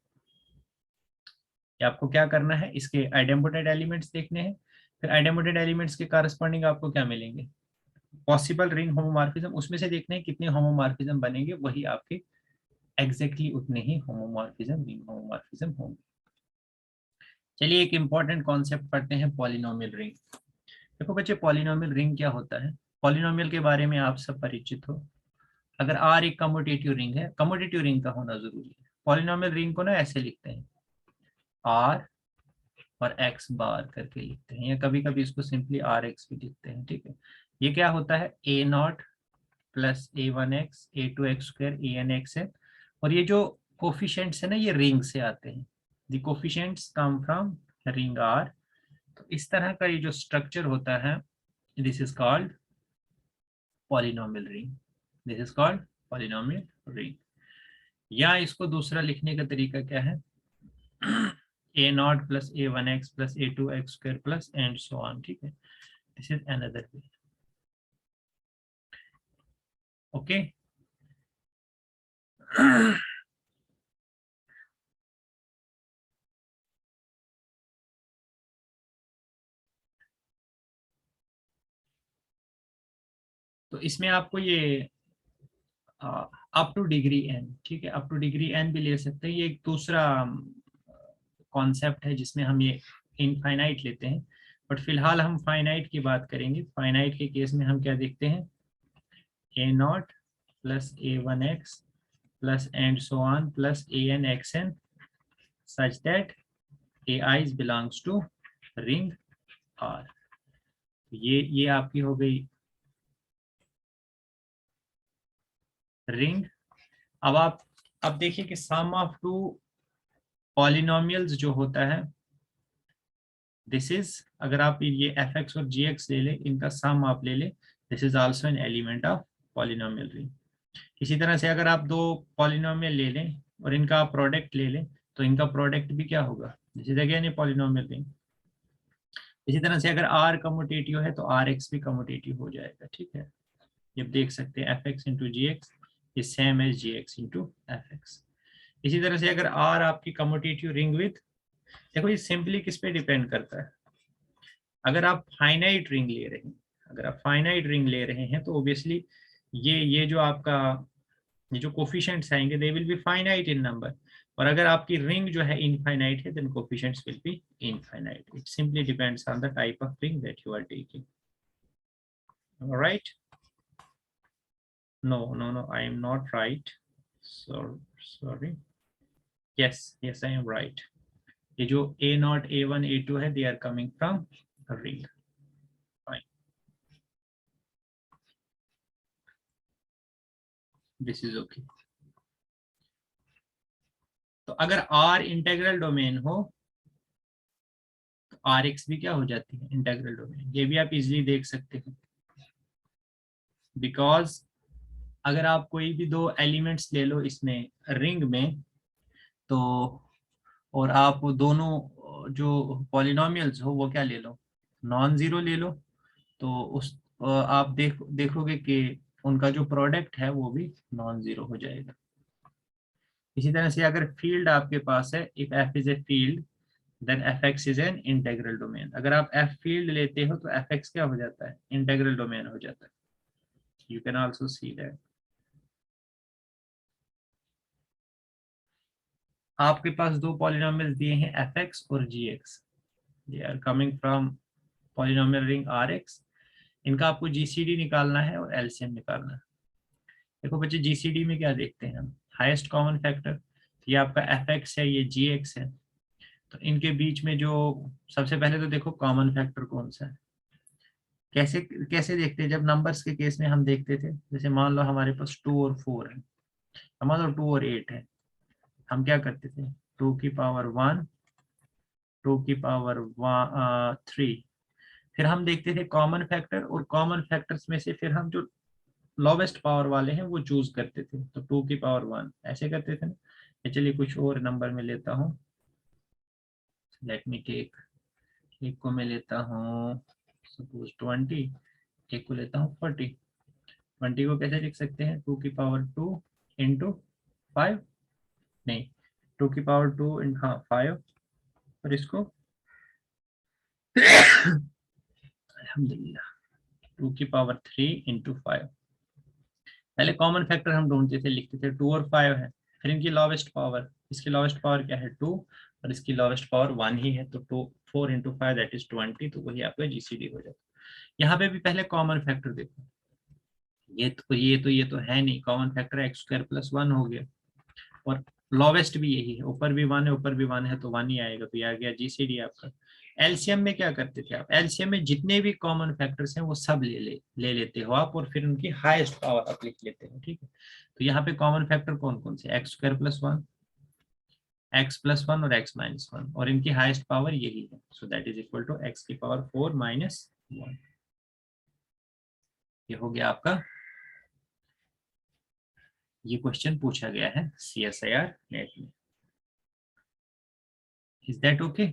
आपको क्या करना है, इसके आइडेम्पोटेड एलिमेंट्स देखने हैं, फिर आइडेम्पोटेड एलिमेंट्स के कारस्पॉन्डिंग आपको क्या मिलेंगे, पॉसिबल रिंग होमोमॉर्फिज्म, उसमें से देखना है कितने होमोमॉर्फिज्म बनेंगे, वही आपके एग्जैक्टली उतने ही होमोमॉर्फिज्म रिंग होमोमॉर्फिज्म होंगे। चलिए एक इंपॉर्टेंट कॉन्सेप्ट पढ़ते हैं, पॉलिनोमियल रिंग। देखो बच्चे, पॉलिनोमियल रिंग क्या होता है, पॉलिनोमियल के बारे में आप सब परिचित हो। अगर आर एक कम्यूटेटिव रिंग है, कम्यूटेटिव रिंग का होना जरूरी है। पॉलिनोमियल रिंग को ना ऐसे लिखते हैं, आर और एक्स बार करके लिखते हैं, या कभी कभी इसको सिंपली आर एक्स भी लिखते हैं, ठीक है। ये क्या होता है, ए not plus A1x A2x² AN(x) है, और ये जो कोफिशिएंट्स है ना, ये रिंग से आते हैं, the coefficients come from ring R. तो इस तरह का ये जो स्ट्रक्चर होता है, this is called polynomial ring, this is called polynomial ring. या इसको दूसरा लिखने का तरीका क्या है, A0 plus A1x plus A2x² plus and so on, ठीक है, this is another way, okay. तो इसमें आपको ये अप टू डिग्री n, ठीक है, अप टू डिग्री n भी ले सकते हैं, ये एक दूसरा कॉन्सेप्ट है जिसमें हम ये इनफाइनाइट लेते हैं, बट फिलहाल हम फाइनाइट की बात करेंगे। फाइनाइट के केस में हम क्या देखते हैं, A0 plus A1x plus and so on plus AN(xn) such that AI belongs to ring R। ये आपकी हो गई रिंग। अब देखिए कि सम ऑफ टू पॉलिनोमियल्स जो होता है, दिस इज, अगर आप ये fx और gx ले लें, इनका सम आप ले लें, this is also an element of polynomial ring. इसी तरह से अगर आप दो पॉलिनोमियल ले लें और इनका आप प्रोडक्ट ले लें, तो इनका प्रोडक्ट भी क्या होगा, this is again a polynomial ring. इसी तरह से अगर r कम्यूटेटिव है तो rx भी कम्यूटेटिव हो जाएगा, ठीक है। जब देख सकते हैं fx into g x is same as gx into fx। इसी तरह से अगर r आपकी कम्यूटेटिव रिंग विथ, देखो ये सिंपली किस पे डिपेंड करता है, अगर आप फाइनाइट रिंग ले रहे हैं, अगर आप फाइनाइट रिंग ले रहे हैं तो ऑब्वियसली ये जो आपका ये जो कोफिशिएंट्स आएंगे they will be finite in number, और अगर आपकी रिंग जो है इनफाइनाइट है then coefficients will be infinite. It simply depends on the type of ring that you are taking, alright. No, I am not right, so sorry, yes I am right। ये जो A0 A1 A2 है, they are coming from a ring, fine, this is okay। तो अगर R integral domain हो तो Rx भी क्या हो जाती है, इंटेग्रल डोमेन। ये भी आप इजीली देख सकते हैं, बिकॉज अगर आप कोई भी दो एलिमेंट्स ले लो इसमें रिंग में, तो और आप दोनों जो पॉलिनोमियल्स हो वो क्या ले लो, नॉन जीरो ले लो, तो उस आप देखोगे कि उनका जो प्रोडक्ट है वो भी नॉन जीरो हो जाएगा। इसी तरह से अगर फील्ड आपके पास है, if f is a field then fx is an integral domain. अगर आप f फील्ड लेते हो तो fx क्या हो जाता है, इंटेग्रल डोमेन हो जाता है। You can also see that. आपके पास दो पॉलिनोमियल्स दिए हैं fx और gx, they are coming from polynomial ring rx। इनका आपको जीसीडी निकालना है और एलसीएम निकालना है। देखो बच्चे जीसीडी में क्या देखते हैं हम, हाईएस्ट कॉमन फैक्टर, ये आपका fx है, ये gx है, तो इनके बीच में जो सबसे पहले तो देखो कॉमन फैक्टर कौन सा है। कैसे कैसे देखते हैं, जब नंबर्स के केस में हम देखते थे, जैसे मान लो हमारे पास 2 और 4 है, मान लो 2 और 8 है, हम क्या करते थे, 2 की पावर 1, 2 की पावर 3, फिर हम देखते थे कॉमन फैक्टर, और कॉमन फैक्टर्स में से फिर हम जो लोवेस्ट पावर वाले हैं वो चूज करते थे, तो 2 की पावर 1 ऐसे करते थे ना। चलिए कुछ और नंबर में लेता हूँ, लेट मी टेक, एक को मैं लेता हूँ सपोज 20, एक को लेता हूँ 40। 20 को कैसे लिख सकते हैं, 2 की पावर 2 इंटू 5, नहीं 2 की पावर 2 इन, हाँ 5, और इसको अल्हम्दुलिल्लाह 2 की पावर 3 इंटू 5। पहले कॉमन फैक्टर हम ढूंढते थे, लिखते थे 2 और 5 है, फिर इनकी लॉवेस्ट पावर, इसकी लॉवेस्ट पावर क्या है 2, और इसकी लॉवेस्ट पावर 1 ही है, तो 4 इंटू 5 दैट इज 20, तो वही आपका जीसीडी हो जाता है। यहाँ पे भी पहले कॉमन फैक्टर देखो, ये तो है नहीं, कॉमन फैक्टर x² + 1 हो गया, और लोवेस्ट भी यही है, ऊपर भी 1 है ऊपर भी 1 है, तो 1 ही आएगा, तो ये आ गया जीसीडी आपका। एलसीएम में क्या करते थे आप, एलसीएम में जितने भी कॉमन फैक्टर्स हैं वो सब ले लेते हो आप, और फिर उनकी हाईएस्ट पावर आप लिख लेते हो, ठीक है। तो यहाँ पे कॉमन फैक्टर कौन कौन से, x² + 1, x+1 और x-1, और इनकी हाईएस्ट पावर यही है, so that is equal to x⁴ - 1। ये हो गया आपका, ये क्वेश्चन पूछा गया है CSIR नेट में। Is that okay,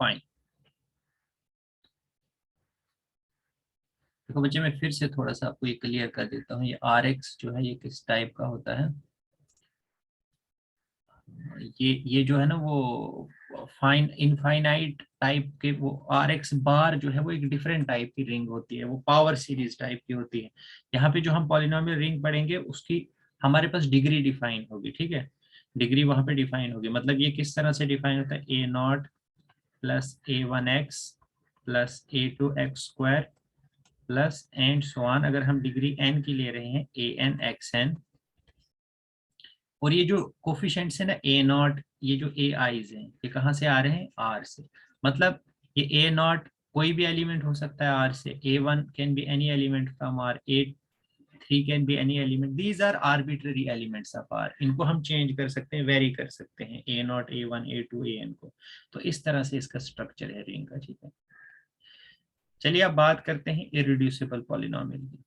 fine. देखो बच्चे मैं फिर से थोड़ा सा आपको ये क्लियर कर देता हूँ, ये RX जो है ये किस टाइप का होता है, ये जो है ना वो फाइन इनफाइनाइट टाइप के, वो RX बार जो है वो एक डिफरेंट टाइप की रिंग होती है, वो पावर सीरीज टाइप की होती है। यहाँ पे जो हम पॉलिनोमियल रिंग पढ़ेंगे उसकी हमारे पास डिग्री डिफाइन होगी, ठीक है, डिग्री वहां पे डिफाइन होगी। मतलब ये किस तरह से डिफाइन होता है, A0 + A1x + A2x² plus and so on, अगर हम डिग्री n की ले रहे हैं AN और ये जो कोफिशिएंट्स है ना A0, ये जो AIs हैं ये कहाँ से आ रहे हैं, R से। मतलब ये A0 कोई भी एलिमेंट हो सकता है R से, A1 can be any element from R, A3 can be any element, these are arbitrary elements of R, इनको हम चेंज कर सकते हैं, वेरी कर सकते हैं, A0 A1 A2 AN को। तो इस तरह से इसका स्ट्रक्चर है रिंग का, ठीक है। चलिए अब बात करते हैं इररिड्यूसिबल पॉलिनोमियल की।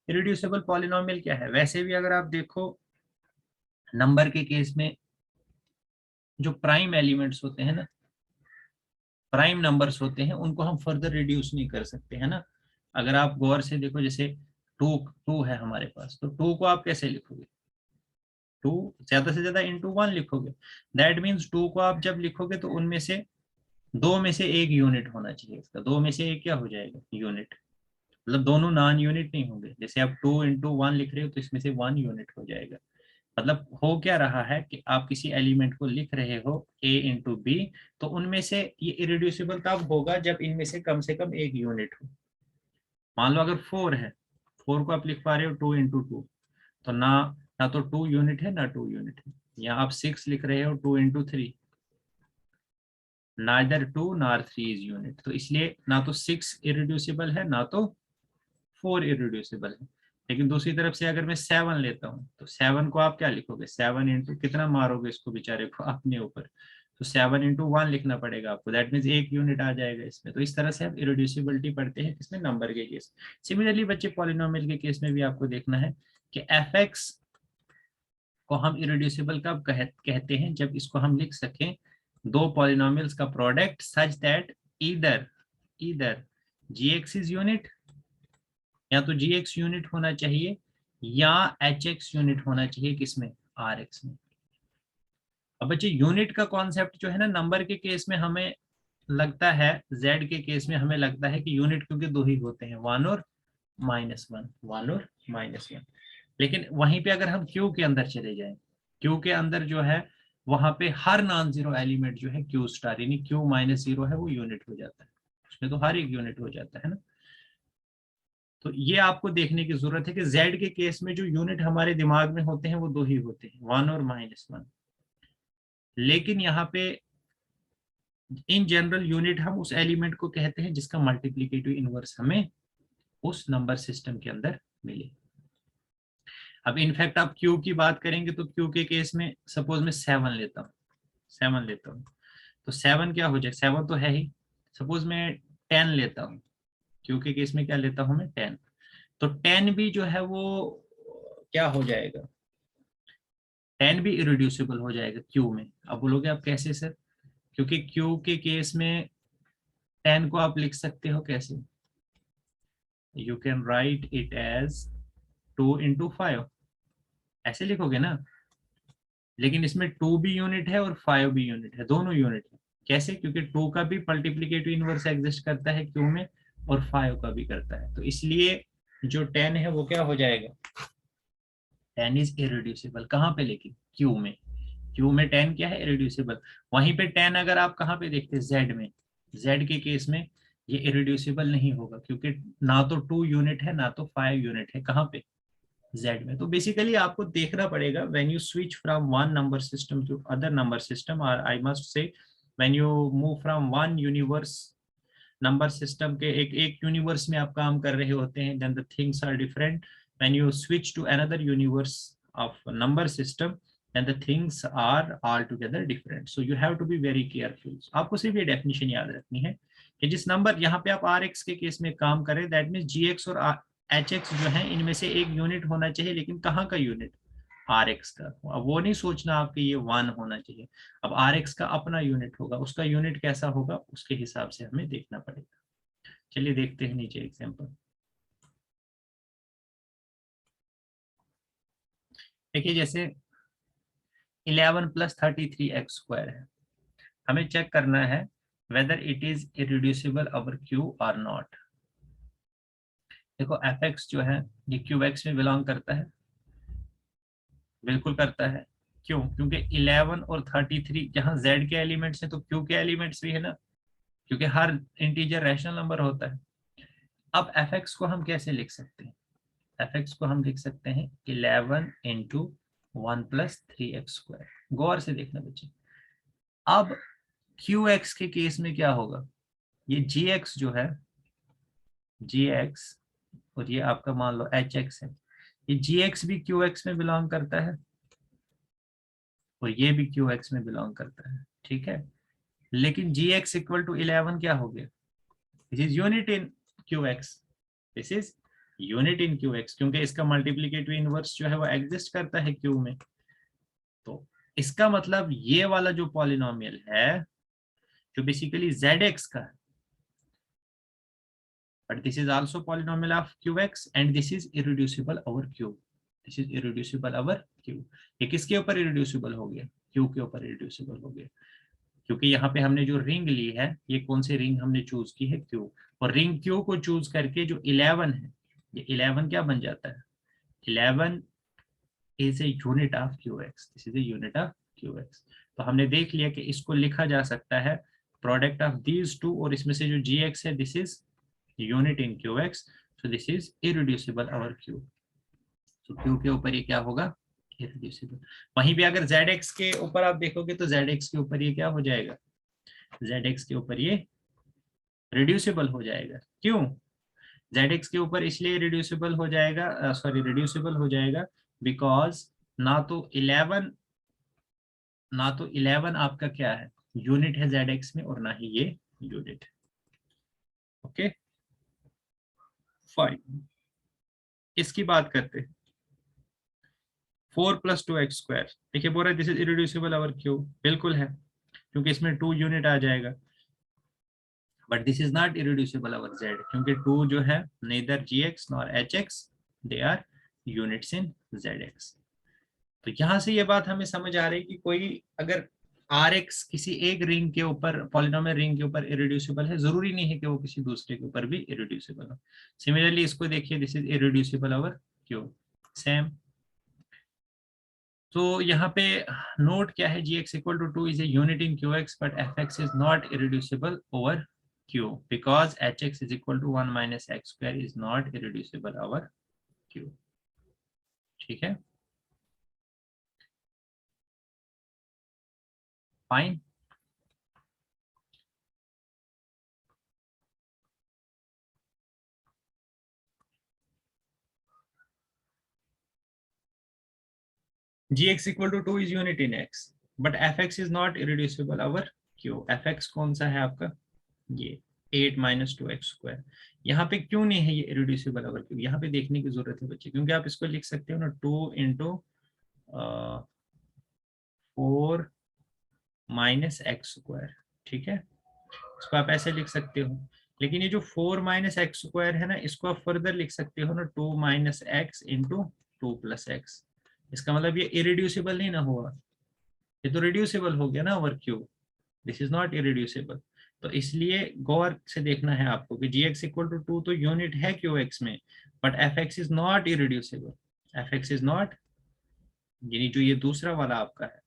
इररिड्यूसिबल पॉलिनोमियल क्या है, वैसे भी अगर आप देखो नंबर के केस में जो प्राइम एलिमेंट्स होते हैं ना, प्राइम नंबर्स होते हैं, उनको हम फर्दर रिड्यूस नहीं कर सकते है ना। अगर आप गौर से देखो, जैसे टू टू है हमारे पास, तो टू को आप कैसे लिखोगे, टू ज्यादा से ज्यादा इंटू 1 लिखोगे। दैट मीन्स टू को आप जब लिखोगे तो उनमें से दो में से एक यूनिट होना चाहिए, इसका दो में से एक क्या हो जाएगा, यूनिट। मतलब दोनों नॉन यूनिट नहीं होंगे, जैसे आप 2 × 1 लिख रहे हो तो इसमें से 1 यूनिट हो जाएगा। मतलब हो क्या रहा है कि आप किसी एलिमेंट को लिख रहे हो A × B, तो उनमें से ये इरिड्यूसिबल तब होगा जब इनमें से कम एक यूनिट हो। मान लो अगर 4 है, 4 को आप लिख पा रहे हो 2 × 2, तो ना ना तो 2 यूनिट है ना 2 यूनिट है। या आप 6 लिख रहे हो 2 × 3, नाइदर 2 nor 3 इज यूनिट, तो इसलिए ना तो 6 इरिड्यूसिबल है ना तो 4 इरिड्यूसिबल है। लेकिन दूसरी तरफ से अगर मैं 7 लेता हूँ, तो 7 को आप क्या लिखोगे, 7 इंटू कितना मारोगे इसको बेचारे को अपने ऊपर, तो 7 × 1 लिखना पड़ेगा आपको, दैट मीन्स एक यूनिट आ जाएगा इसमें। तो इस तरह से आप इरिड्यूसिबिलिटी पढ़ते हैं किसमें, नंबर के केस। सिमिलरली बच्चे पॉलिनोमियल के केस में भी आपको देखना है कि fx को हम इरिड्यूसिबल कब कहते हैं, जब इसको हम लिख सकें दो पॉलिनोमियल्स का product such that either either gx is unit, या तो gx यूनिट होना चाहिए या hx यूनिट होना चाहिए, किसमें, rx में। अब बच्चे यूनिट का कॉन्सेप्ट जो है ना, नंबर के केस में हमें लगता है, z के केस में हमें लगता है कि यूनिट क्योंकि दो ही होते हैं, 1 और -1, 1 और -1। लेकिन वहीं पे अगर हम q के अंदर चले जाएं, क्यू के अंदर जो है वहां पे हर नॉन जीरो एलिमेंट जो है क्यू स्टार यानी क्यू माइनस जीरो है वो यूनिट हो जाता है, उसमें तो हर एक यूनिट हो जाता है ना। तो ये आपको देखने की जरूरत है कि जेड के केस में जो यूनिट हमारे दिमाग में होते हैं वो दो ही होते हैं, वन और माइनस वन। लेकिन यहाँ पे इन जनरल यूनिट हम उस एलिमेंट को कहते हैं जिसका मल्टीप्लीकेटिव इनवर्स हमें उस नंबर सिस्टम के अंदर मिले। अब इनफैक्ट आप क्यू की बात करेंगे तो क्यू के केस में सपोज मैं 7 लेता हूँ, 7 लेता हूँ, तो 7 क्या हो जाए, 7 तो है ही। सपोज मैं 10 लेता हूँ, क्यू के केस में क्या लेता हूँ मैं 10, तो 10 भी जो है वो क्या हो जाएगा, 10 भी इरिड्यूसिबल हो जाएगा क्यू में। अब बोलोगे आप कैसे सर, क्योंकि क्यू के केस में 10 को आप लिख सकते हो कैसे, you can write it as 2 into 5, ऐसे लिखोगे ना। लेकिन इसमें 2 भी यूनिट है और 5 भी यूनिट है, दोनों यूनिट है। कैसे, क्योंकि 2 का भी मल्टीप्लीकेटिव इनवर्स एग्जिस्ट करता है क्यू में और 5 का भी करता है, तो इसलिए जो 10 है वो क्या हो जाएगा, 10 इज इरिड्यूसिबल। कहाँ पे, लेकिन क्यू में, क्यू में 10 क्या है, इरिड्यूसिबल। वहीं पे 10 अगर आप कहाँ पे देखते हैं, जेड में, जेड के केस में ये इरिड्यूसिबल नहीं होगा, क्योंकि ना तो 2 यूनिट है ना तो 5 यूनिट है, कहाँ पे, जेड में। तो बेसिकली आपको देखना पड़ेगा when you switch from one number system to other number system, और I must say when you move from one universe number system के एक एक यूनिवर्स में आप काम कर रहे होते हैं, then the things are different. When you switch to another universe of number system and the things are altogether different, so you have to be very careful। आपको सिर्फ ये डेफिनेशन याद रखनी है कि जिस नंबर यहाँ पे आप आर एक्स के केस में काम करें, दैट मीन जी एक्स और एच एक्स जो है इनमें से एक यूनिट होना चाहिए, लेकिन कहाँ का यूनिट, आर एक्स का। अब वो नहीं सोचना आपके ये 1 होना चाहिए, अब आर एक्स का अपना यूनिट होगा, उसका यूनिट कैसा होगा उसके हिसाब से हमें देखना पड़ेगा। चलिए देखते हैं नीचे एग्जाम्पल। देखिए जैसे 11 + 33x² है, हमें चेक करना है whether it is irreducible over Q or not। देखो fx जो है ये qx में बिलोंग करता है, बिल्कुल करता है। क्यों, क्योंकि 11 और 33 जहां z के एलिमेंट्स हैं तो q के एलिमेंट्स भी है ना, क्योंकि हर इंटीजर रैशनल नंबर होता है। अब fx को हम कैसे लिख सकते हैं, fx को हम लिख सकते हैं 11 × 1 + 3x²। गौर से देखना बच्चे, अब qx के केस में क्या होगा, ये gx जो है, gx और ये आपका मान लो hx है, ये gx भी qx में बिलोंग करता है और ये भी qx में बिलोंग करता है, ठीक है। लेकिन gx = 11 क्या हो गया, this is unit in qx, this is unit in qx, क्योंकि इसका मल्टीप्लीकेटिव इनवर्स जो है वो एग्जिस्ट करता है q में। तो इसका मतलब ये वाला जो पॉलिनोमियल है जो बेसिकली zx का है, but this is also polynomial of qx and this is irreducible over q, this is irreducible over q। ये किसके ऊपर irreducible हो गया, q के ऊपर irreducible हो गया, क्योंकि यहाँ पे हमने जो रिंग ली है, ये कौन सी रिंग हमने चूज की है, q, और रिंग q को चूज करके जो 11 है, ये 11 क्या बन जाता है, 11 is a unit of qx, this is a unit of qx। तो हमने देख लिया कि इसको लिखा जा सकता है प्रोडक्ट ऑफ दीज टू, और इसमें से जो gx है this is unit in qx, so this is irreducible over q। तो q के ऊपर ये क्या होगा, irreducible। वहीं पे अगर zx के ऊपर आप देखोगे तो zx के ऊपर ये क्या हो जाएगा, zx के ऊपर ये रिड्यूसिबल हो जाएगा। क्यों, zx के ऊपर इसलिए रिड्यूसिबल हो जाएगा, सॉरी रिड्यूसिबल हो जाएगा बिकॉज ना तो 11 आपका क्या है, यूनिट है zx में, और ना ही ये यूनिट है। ओके फाइन, इसकी बात करते हैं 4 + 2x²। देखिए बोल रहा है this is irreducible over Q, बिल्कुल है क्योंकि इसमें 2 यूनिट आ जाएगा, but this is not irreducible over z, क्योंकि 2 जो है neither gx nor hx they are units in zx। तो यहां से ये बात हमें समझ आ रही है कि कोई अगर rx किसी एक रिंग के ऊपर, पॉलिनोमियल रिंग के ऊपर इरिड्यूसिबल है, जरूरी नहीं है कि वो किसी दूसरे के ऊपर भी इरिड्यूसिबल हो। सिमिलरली इसको देखिए, this is irreducible over Q, same. तो यहाँ पे नोट क्या है, gx equal to 2 is a unit in qx but fx is not irreducible over q because hx is equal to 1 minus x square is not irreducible over q. ठीक है, fine. gx equal to 2 is unit in x but fx is not irreducible over q. fx कौन सा है आपका, ये 8 minus 2x square. यहाँ पे क्यों नहीं है ये इरिड्यूसिबल ओवर क्यू, यहाँ पे देखने की जरूरत है बच्चे, क्योंकि आप इसको लिख सकते हो ना 2 इंटू 4 माइनस एक्स स्क्वायर. ठीक है, इसको आप ऐसे लिख सकते हो. लेकिन ये जो 4 माइनस एक्स स्क्वायर है ना, इसको आप फर्दर लिख सकते हो ना 2 minus x into 2 plus x. इसका मतलब ये इरिड्यूसिबल नहीं ना हुआ, ये तो रिड्यूसिबल हो गया ना over Q. This is not irreducible. तो इसलिए गौर से देखना है आपको कि gx इक्वल टू 2 तो यूनिट है qx में, but fx is not irreducible. fx is not, यानी जो ये दूसरा वाला आपका है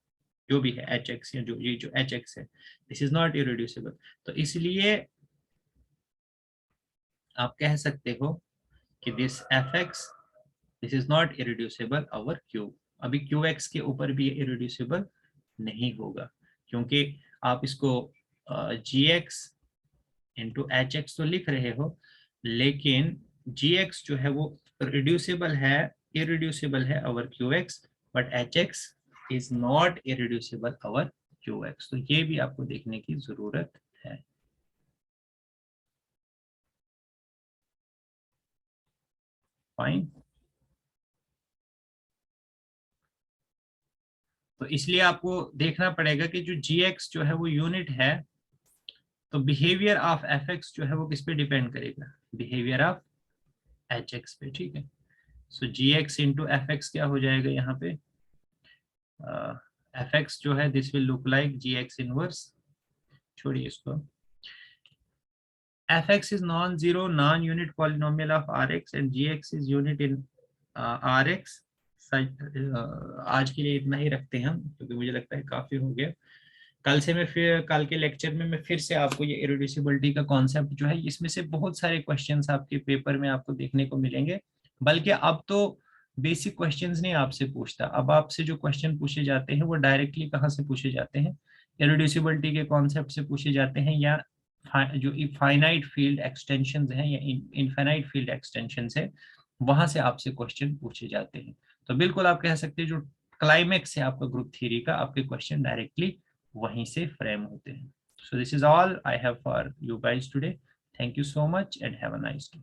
जो भी है hx या जो ये जो hx है, दिस इज नॉट इरिड्यूसिबल. तो इसलिए आप कह सकते हो कि this fx this is not irreducible over q. अभी qx के ऊपर भी इरिड्यूसिबल नहीं होगा, क्योंकि आप इसको gx इंटू एच एक्स तो लिख रहे हो, लेकिन gx जो है वो रिड्यूसिबल है, इरिड्यूसिबल है over qx, but hx is not irreducible over qx. तो ये भी आपको देखने की जरूरत है. फाइन. तो इसलिए आपको देखना पड़ेगा कि जो gx जो है वो यूनिट है, तो बिहेवियर ऑफ fx जो है वो किस पे डिपेंड करेगा, बिहेवियर ऑफ hx पे. ठीक है, सो gx इंटू fx क्या हो जाएगा यहाँ पे, fx जो है this will look like gx inverse. छोड़िए इसको. fx is non-zero non-unit polynomial of rx and gx is unit in rx. आज के लिए इतना ही रखते हैं हम, क्योंकि मुझे लगता है काफी हो गया. कल से मैं फिर कल के लेक्चर में मैं फिर से आपको ये इरिड्यूसिबिलिटी का कॉन्सेप्ट जो है, इसमें से बहुत सारे क्वेश्चंस आपके पेपर में आपको देखने को मिलेंगे. बल्कि अब तो बेसिक क्वेश्चंस नहीं आपसे पूछता, अब आपसे जो क्वेश्चन पूछे जाते हैं वो डायरेक्टली कहाँ से पूछे जाते हैं, इरिड्यूसिबिलिटी के कॉन्सेप्ट से पूछे जाते हैं, या जो फाइनाइट फील्ड एक्सटेंशन है या इनफाइनाइट फील्ड एक्सटेंशन है, वहां से आपसे क्वेश्चन पूछे जाते हैं. तो बिल्कुल आप कह सकते हैं जो क्लाइमेक्स है आपका ग्रुप थ्योरी का, आपके क्वेश्चन डायरेक्टली वहीं से फ्रेम होते हैं. So this is all I have for you guys today. Thank you so much and have a nice day.